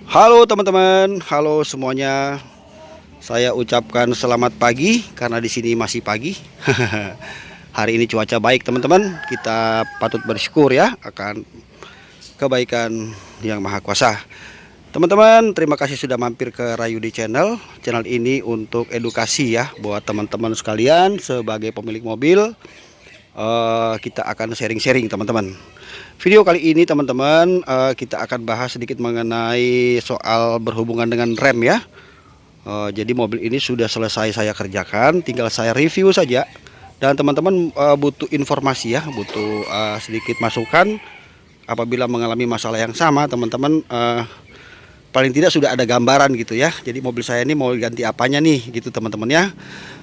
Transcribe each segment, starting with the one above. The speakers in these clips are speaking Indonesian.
Halo teman-teman, halo semuanya. Saya ucapkan selamat pagi karena di sini masih pagi. Hari ini cuaca baik teman-teman. Kita patut bersyukur ya akan kebaikan yang maha kuasa. Teman-teman, terima kasih sudah mampir ke Rayudi Channel. Channel ini untuk edukasi ya buat teman-teman sekalian sebagai pemilik mobil. Kita akan sharing-sharing teman-teman. Video kali ini teman-teman kita akan bahas sedikit mengenai soal berhubungan dengan rem ya. Jadi mobil ini sudah selesai saya kerjakan, tinggal saya review saja. Dan teman-teman butuh informasi ya, butuh sedikit masukan apabila mengalami masalah yang sama, teman-teman paling tidak sudah ada gambaran gitu ya. Jadi mobil saya ini mau ganti apanya nih gitu teman-teman ya.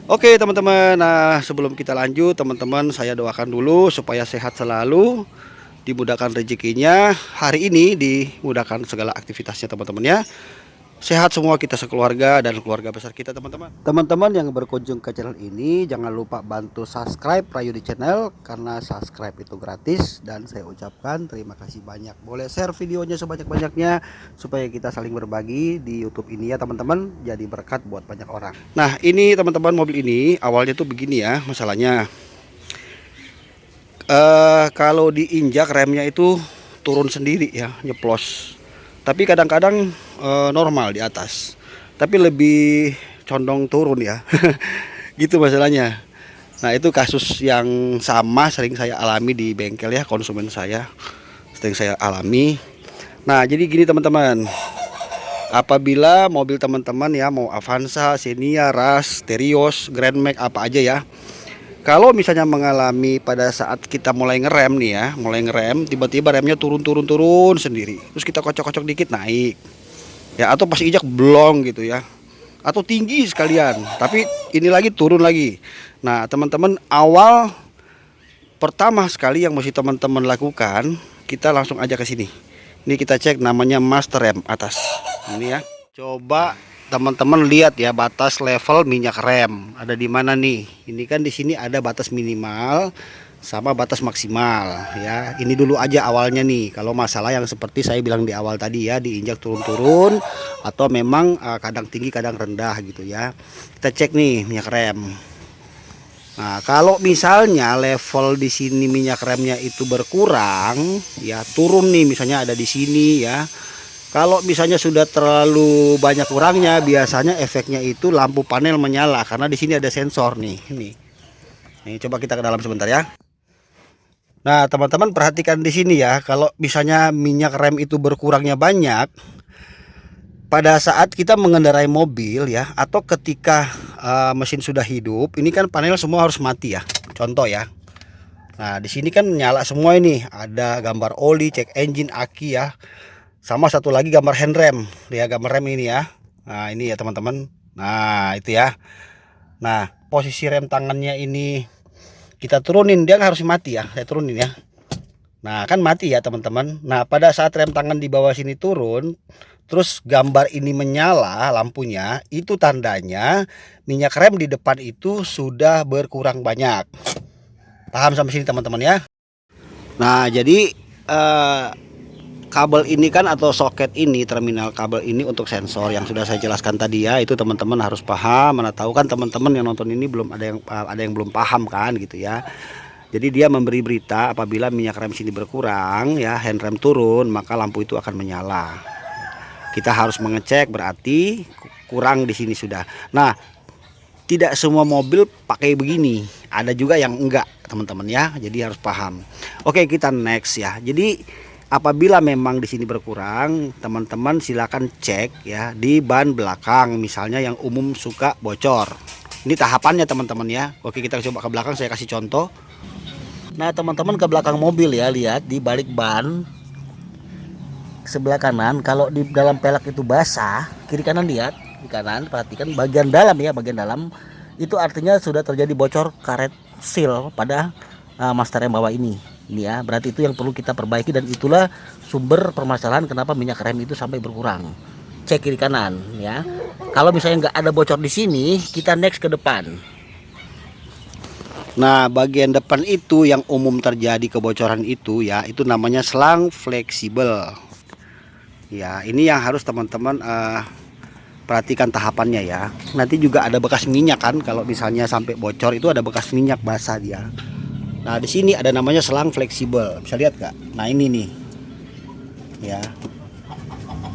Oke teman-teman, nah sebelum kita lanjut teman-teman, saya doakan dulu supaya sehat selalu, dimudahkan rezekinya, hari ini dimudahkan segala aktivitasnya teman-teman ya. Sehat semua kita sekeluarga dan keluarga besar kita teman-teman. Teman-teman yang berkunjung ke channel ini jangan lupa bantu subscribe Rayudi Channel karena subscribe itu gratis dan saya ucapkan terima kasih banyak. Boleh share videonya sebanyak-banyaknya supaya kita saling berbagi di YouTube ini ya teman-teman, jadi berkat buat banyak orang. Nah, ini teman-teman mobil ini awalnya tuh begini ya masalahnya. Kalau diinjak remnya itu turun sendiri ya, nyeplos. Tapi kadang-kadang normal di atas. Tapi lebih condong turun ya. Gitu masalahnya. Nah, itu kasus yang sama sering saya alami di bengkel ya, konsumen saya. Sering saya alami. Nah, jadi gini teman-teman. Apabila mobil teman-teman ya mau Avanza, Xenia, Rush, Terios, Grand Max apa aja ya. Kalau misalnya mengalami pada saat kita mulai ngerem nih ya, mulai ngerem, tiba-tiba remnya turun sendiri. Terus kita kocok-kocok dikit naik. Ya, atau pas injak blong gitu ya. Atau tinggi sekalian, tapi ini lagi turun lagi. Nah, teman-teman awal pertama sekali yang mesti teman-teman lakukan, kita langsung aja ke sini. Ini kita cek namanya master rem atas. Ini ya. Coba teman-teman lihat ya batas level minyak rem ada di mana nih. Ini kan di sini ada batas minimal sama batas maksimal ya. Ini dulu aja awalnya nih. Kalau masalah yang seperti saya bilang di awal tadi ya, diinjak turun-turun atau memang kadang tinggi kadang rendah gitu ya. Kita cek nih minyak rem. Nah, kalau misalnya level di sini minyak remnya itu berkurang ya, turun nih misalnya ada di sini ya. Kalau misalnya sudah terlalu banyak kurangnya, biasanya efeknya itu lampu panel menyala karena di sini ada sensor nih. Nih, coba kita ke dalam sebentar ya. Nah, teman-teman perhatikan di sini ya, kalau misalnya minyak rem itu berkurangnya banyak pada saat kita mengendarai mobil ya, atau ketika mesin sudah hidup, ini kan panel semua harus mati ya. Contoh ya. Nah, di sini kan nyala semua ini, ada gambar oli, cek engine, aki ya. Sama satu lagi gambar handrem, ya gambar rem ini ya. Nah, ini ya teman-teman. Nah, itu ya. Nah, posisi rem tangannya ini kita turunin, dia kan harus mati ya. Saya turunin ya. Nah, kan mati ya teman-teman. Nah, pada saat rem tangan di bawah sini turun, terus gambar ini menyala lampunya, itu tandanya minyak rem di depan itu sudah berkurang banyak. Paham sampai sini teman-teman ya? Nah, jadi kabel ini kan atau soket ini, terminal kabel ini untuk sensor yang sudah saya jelaskan tadi ya, itu teman-teman harus paham. Mana tahu kan teman-teman yang nonton ini belum ada yang belum paham kan gitu ya. Jadi dia memberi berita apabila minyak rem sini berkurang ya, hand rem turun, maka lampu itu akan menyala. Kita harus mengecek berarti kurang di sini sudah. Nah, tidak semua mobil pakai begini, ada juga yang enggak teman-teman ya. Jadi harus paham. Oke, kita next ya. Jadi apabila memang di sini berkurang, teman-teman silakan cek ya di ban belakang, misalnya yang umum suka bocor. Ini tahapannya teman-teman ya. Oke, kita coba ke belakang, saya kasih contoh. Nah, teman-teman ke belakang mobil ya, lihat di balik ban sebelah kanan, kalau di dalam pelek itu basah, kiri kanan lihat, di kanan perhatikan bagian dalam ya, bagian dalam itu artinya sudah terjadi bocor karet seal pada master rem bawah ini. Ini ya, berarti itu yang perlu kita perbaiki dan itulah sumber permasalahan kenapa minyak rem itu sampai berkurang. Cek kiri kanan ya. Kalau misalnya nggak ada bocor di sini, kita next ke depan. Nah, bagian depan itu yang umum terjadi kebocoran itu ya, itu namanya selang fleksibel. Ya, ini yang harus teman-teman perhatikan tahapannya ya. Nanti juga ada bekas minyak kan, kalau misalnya sampai bocor itu ada bekas minyak basah dia. Nah, di sini ada namanya selang fleksibel. Bisa lihat Kak? Nah, ini nih. Ya.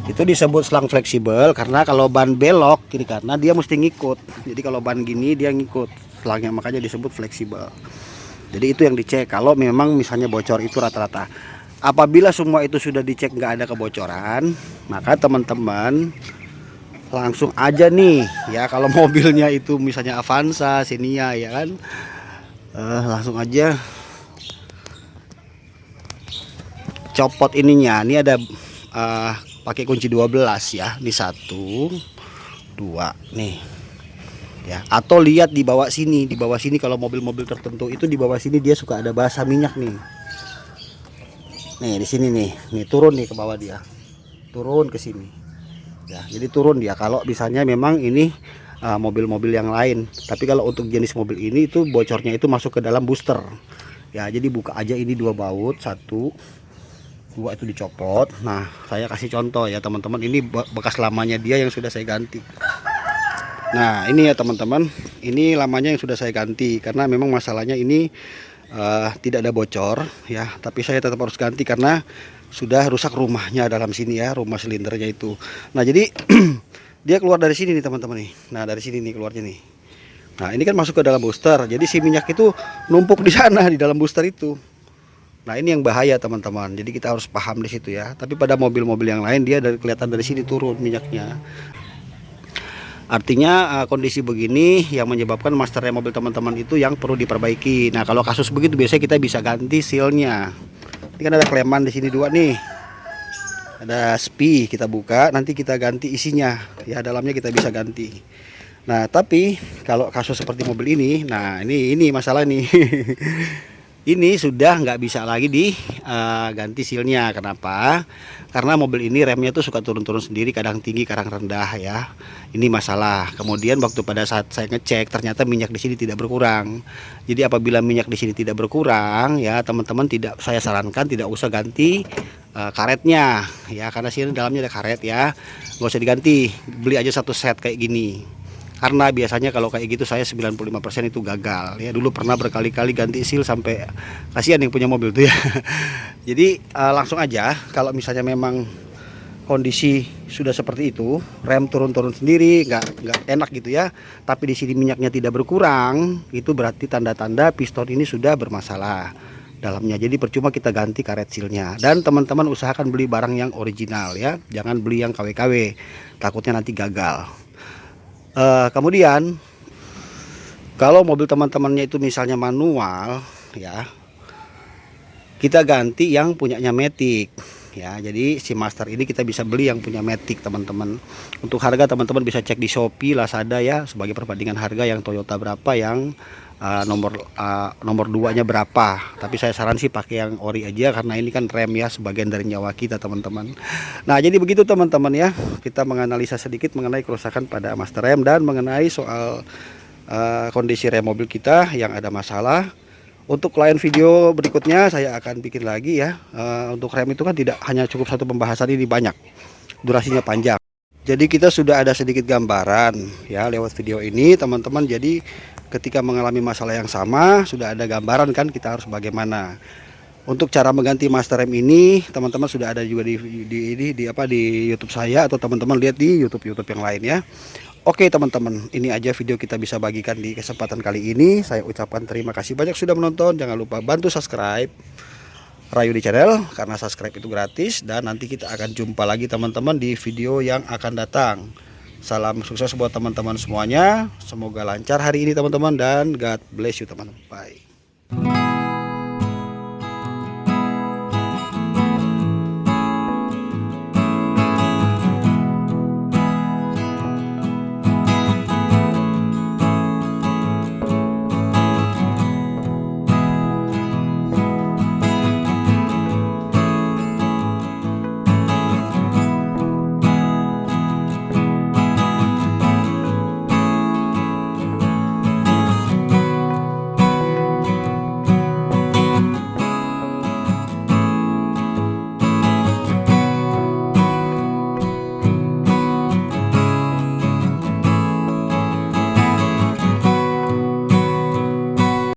Itu disebut selang fleksibel karena kalau ban belok kiri kanan dia mesti ngikut. Jadi kalau ban gini dia ngikut selangnya, makanya disebut fleksibel. Jadi itu yang dicek kalau memang misalnya bocor itu rata-rata. Apabila semua itu sudah dicek nggak ada kebocoran, maka teman-teman langsung aja nih ya, kalau mobilnya itu misalnya Avanza, Xenia ya kan, langsung aja copot ininya. Ini ada pakai kunci 12 ya, ini 1 2 nih ya, atau lihat di bawah sini. Di bawah sini kalau mobil-mobil tertentu itu di bawah sini dia suka ada basah minyak nih. Nih di sini nih turun nih ke bawah, dia turun ke sini ya, jadi turun dia kalau misalnya memang ini mobil-mobil yang lain. Tapi kalau untuk jenis mobil ini itu bocornya itu masuk ke dalam booster ya. Jadi buka aja ini 2 baut, 1 2 itu dicopot. Nah, saya kasih contoh ya teman-teman, ini bekas lamanya dia yang sudah saya ganti. Nah, ini ya teman-teman, ini lamanya yang sudah saya ganti karena memang masalahnya ini tidak ada bocor ya, tapi saya tetap harus ganti karena sudah rusak rumahnya dalam sini ya, rumah silindernya itu. Nah, jadi dia keluar dari sini nih teman-teman nih. Nah, dari sini nih keluarnya nih. Nah, ini kan masuk ke dalam booster. Jadi si minyak itu numpuk di sana di dalam booster itu. Nah, ini yang bahaya teman-teman. Jadi kita harus paham di situ ya. Tapi pada mobil-mobil yang lain dia kelihatan dari sini turun minyaknya. Artinya kondisi begini yang menyebabkan master rem mobil teman-teman itu yang perlu diperbaiki. Nah, kalau kasus begitu biasanya kita bisa ganti sealnya. Ini kan ada kleman di sini 2 nih. Ada spi, kita buka, nanti kita ganti isinya. Ya, dalamnya kita bisa ganti. Nah, tapi kalau kasus seperti mobil ini, nah ini masalah nih. Ini sudah nggak bisa lagi diganti sealnya. Kenapa? Karena mobil ini remnya tuh suka turun-turun sendiri, kadang tinggi kadang rendah ya. Ini masalah. Kemudian waktu pada saat saya ngecek ternyata minyak di sini tidak berkurang. Jadi apabila minyak di sini tidak berkurang ya teman-teman, saya sarankan tidak usah ganti karetnya ya, karena sini dalamnya ada karet ya. Nggak usah diganti, beli aja 1 set kayak gini. Karena biasanya kalau kayak gitu saya 95% itu gagal ya. Dulu pernah berkali-kali ganti seal sampai kasihan yang punya mobil tuh ya. Jadi langsung aja kalau misalnya memang kondisi sudah seperti itu, rem turun-turun sendiri, nggak enak gitu ya. Tapi di sini minyaknya tidak berkurang, itu berarti tanda-tanda piston ini sudah bermasalah dalamnya. Jadi percuma kita ganti karet sealnya. Dan teman-teman usahakan beli barang yang original ya, jangan beli yang KW-KW, takutnya nanti gagal. Kemudian kalau mobil teman-temannya itu misalnya manual ya, kita ganti yang punyanya Matic ya. Jadi si master ini kita bisa beli yang punya Matic teman-teman. Untuk harga teman-teman bisa cek di Shopee, Lazada ya, sebagai perbandingan harga yang Toyota berapa, yang nomor 2-nya berapa. Tapi saya saran sih pakai yang ori aja karena ini kan rem ya, sebagian dari nyawa kita teman-teman. Nah, jadi begitu teman-teman ya, kita menganalisa sedikit mengenai kerusakan pada master rem dan mengenai soal kondisi rem mobil kita yang ada masalah. Untuk lain video berikutnya saya akan bikin lagi ya. Untuk rem itu kan tidak hanya cukup satu pembahasan, ini banyak, durasinya panjang. Jadi kita sudah ada sedikit gambaran ya lewat video ini teman-teman. Jadi ketika mengalami masalah yang sama sudah ada gambaran kan kita harus bagaimana. Untuk cara mengganti master rem ini teman-teman sudah ada juga di YouTube saya, atau teman-teman lihat di YouTube yang lain ya. Oke teman-teman, ini aja video kita bisa bagikan di kesempatan kali ini. Saya ucapkan terima kasih banyak sudah menonton. Jangan lupa bantu subscribe Rayu di channel, karena subscribe itu gratis. Dan nanti kita akan jumpa lagi teman-teman di video yang akan datang. Salam sukses buat teman-teman semuanya. Semoga lancar hari ini teman-teman, dan God bless you teman-teman. Bye.